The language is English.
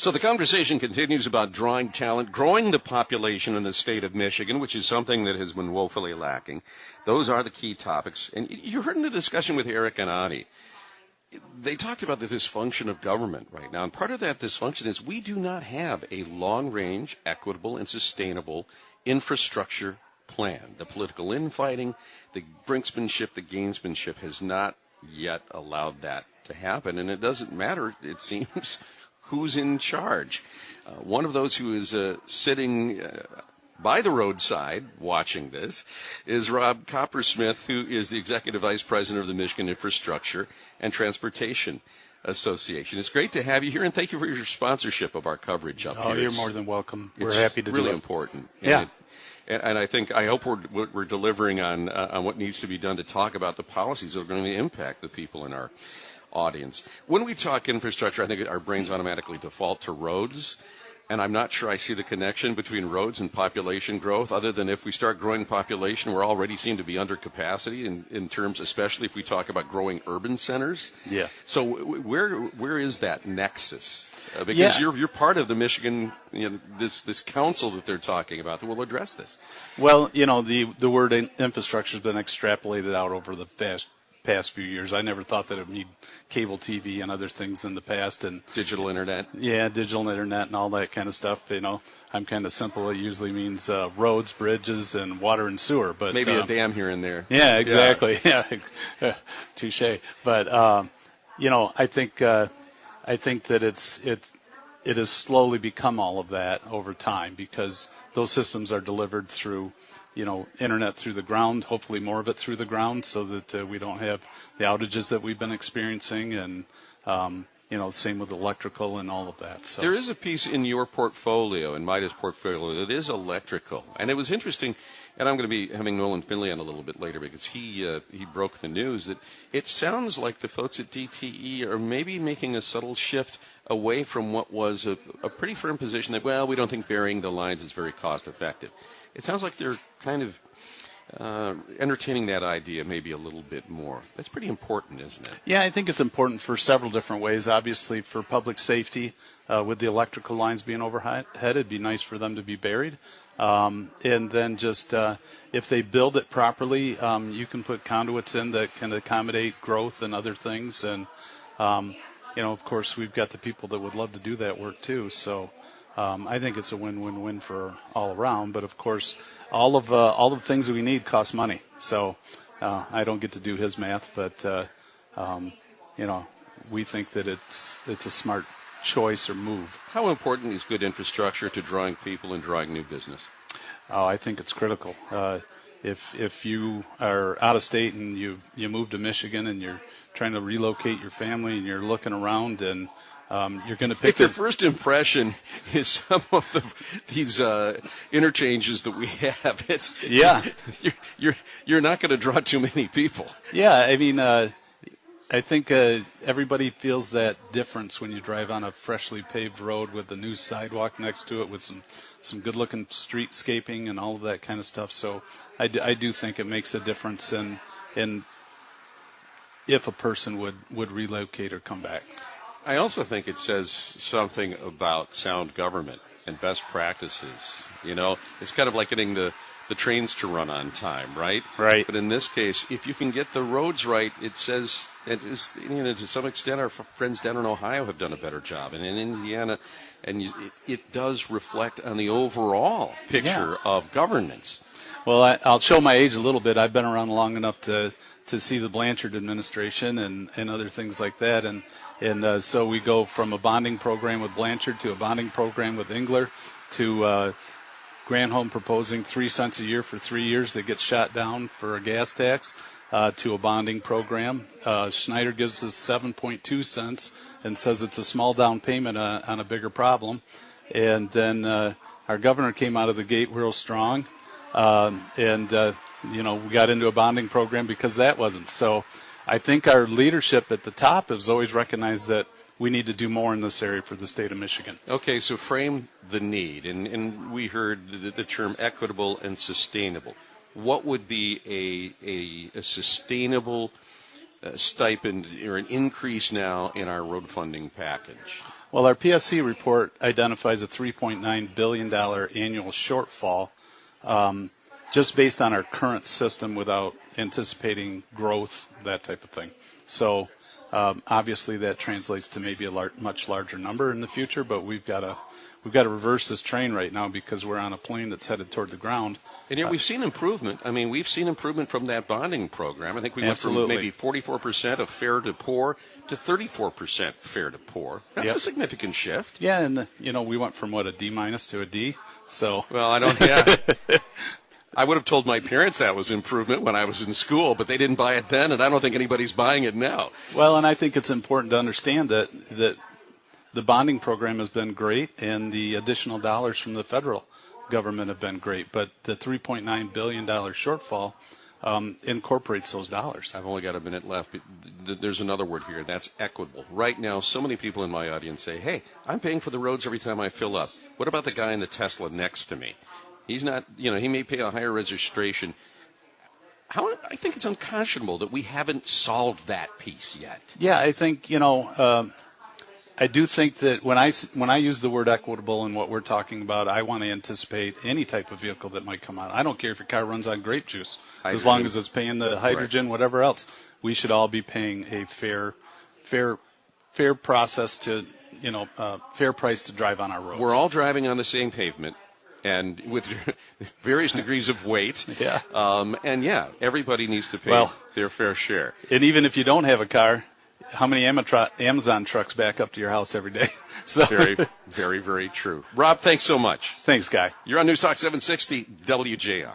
So the conversation continues about drawing talent, growing the population in the state of Michigan, which is something that has been woefully lacking. Those are the key topics. And you heard in the discussion with Eric and Adi, they talked about the dysfunction of government right now. And part of that dysfunction is we do not have a long-range, equitable, and sustainable infrastructure plan. The political infighting, the brinksmanship, the gamesmanship has not yet allowed that to happen. And it doesn't matter, it seems, who's in charge. One of those who is sitting by the roadside watching this is Rob Coppersmith, who is the Executive Vice President of the Michigan Infrastructure and Transportation Association. It's great to have you here, and thank you for your sponsorship of our coverage up here. Oh, you're more than welcome. We're happy to do it. It's really important. Yeah. And I hope we're delivering on what needs to be done to talk about the policies that are going to impact the people in our audience. When we talk infrastructure, I think our brains automatically default to roads, and I'm not sure I see the connection between roads and population growth, other than if we start growing population, we already seem to be under capacity in terms, especially if we talk about growing urban centers. Yeah. So where is that nexus? Because you're part of the Michigan, this council that they're talking about that will address this. Well, the word infrastructure has been extrapolated out over the past few years. I never thought that it would need cable TV and other things in the past, and digital internet. Yeah, digital internet and all that kind of stuff. I'm kind of simple. It usually means roads, bridges, and water and sewer. But maybe a dam here and there. Yeah, exactly. Yeah, touche. But I think that it has slowly become all of that over time because those systems are delivered through internet through the ground, hopefully more of it through the ground so that we don't have the outages that we've been experiencing, and same with electrical and all of that. So there is a piece in your portfolio, in Midas' portfolio, that is electrical. And it was interesting, and I'm going to be having Nolan Finley on a little bit later because he broke the news that it sounds like the folks at DTE are maybe making a subtle shift away from what was a pretty firm position that, we don't think burying the lines is very cost effective. It sounds like they're kind of entertaining that idea maybe a little bit more. That's pretty important, isn't it? Yeah, I think it's important for several different ways. Obviously, for public safety, with the electrical lines being overhead, it'd be nice for them to be buried. And then just if they build it properly, you can put conduits in that can accommodate growth and other things. And, of course, we've got the people that would love to do that work, too. So I think it's a win-win-win for all around. But, of course, all of the things that we need cost money. So I don't get to do his math, but, we think that it's a smart choice or move. How important is good infrastructure to drawing people and drawing new business? Oh, I think it's critical. If you are out of state and you move to Michigan and you're trying to relocate your family and you're looking around and you're going to pick. If your first impression is some of these interchanges that we have, you're not going to draw too many people. Yeah, I mean, I think everybody feels that difference when you drive on a freshly paved road with the new sidewalk next to it with some good-looking streetscaping and all of that kind of stuff. So I do think it makes a difference in if a person would relocate or come back. I also think it says something about sound government and best practices. It's kind of like getting the trains to run on time, right? Right. But in this case, if you can get the roads right, it says, to some extent, our friends down in Ohio have done a better job, and in Indiana, and it does reflect on the overall picture of governance. Well, I'll show my age a little bit. I've been around long enough to see the Blanchard administration and other things like that, and so we go from a bonding program with Blanchard to a bonding program with Engler to Granholm proposing 3 cents a year for 3 years that gets shot down for a gas tax, to a bonding program. Schneider gives us 7.2 cents and says it's a small down payment on a bigger problem. And then our governor came out of the gate real strong, and we got into a bonding program because that wasn't. So I think our leadership at the top has always recognized that we need to do more in this area for the state of Michigan. Okay, so frame the need, and we heard the term equitable and sustainable. What would be a sustainable stipend or an increase now in our road funding package? Well, our PSC report identifies a $3.9 billion annual shortfall just based on our current system without anticipating growth, that type of thing. So obviously that translates to maybe a much larger number in the future, but we've got to reverse this train right now because we're on a plane that's headed toward the ground. And yet we've seen improvement. I mean, we've seen improvement from that bonding program. I think we went from maybe 44% of fair to poor to 34% fair to poor. That's a significant shift. Yeah, and we went from a D- to a D. So well, I don't. Yeah, I would have told my parents that was improvement when I was in school, but they didn't buy it then, and I don't think anybody's buying it now. Well, and I think it's important to understand that the bonding program has been great, and the additional dollars from the federal government have been great. But the $3.9 billion shortfall incorporates those dollars. I've only got a minute left. There's another word here. That's equitable. Right now, so many people in my audience say, hey, I'm paying for the roads every time I fill up. What about the guy in the Tesla next to me? He's not, he may pay a higher registration. I think it's unconscionable that we haven't solved that piece yet. Yeah, I think, I do think that when I use the word equitable and what we're talking about, I want to anticipate any type of vehicle that might come out. I don't care if your car runs on grape juice, as long as it's paying the hydrogen, whatever else. We should all be paying a fair process to, fair price to drive on our roads. We're all driving on the same pavement, and with various degrees of weight. Yeah. Everybody needs to pay their fair share. And even if you don't have a car, how many Amazon trucks back up to your house every day? So very, very, very true. Rob, thanks so much. Thanks, Guy. You're on News Talk 760 WJR.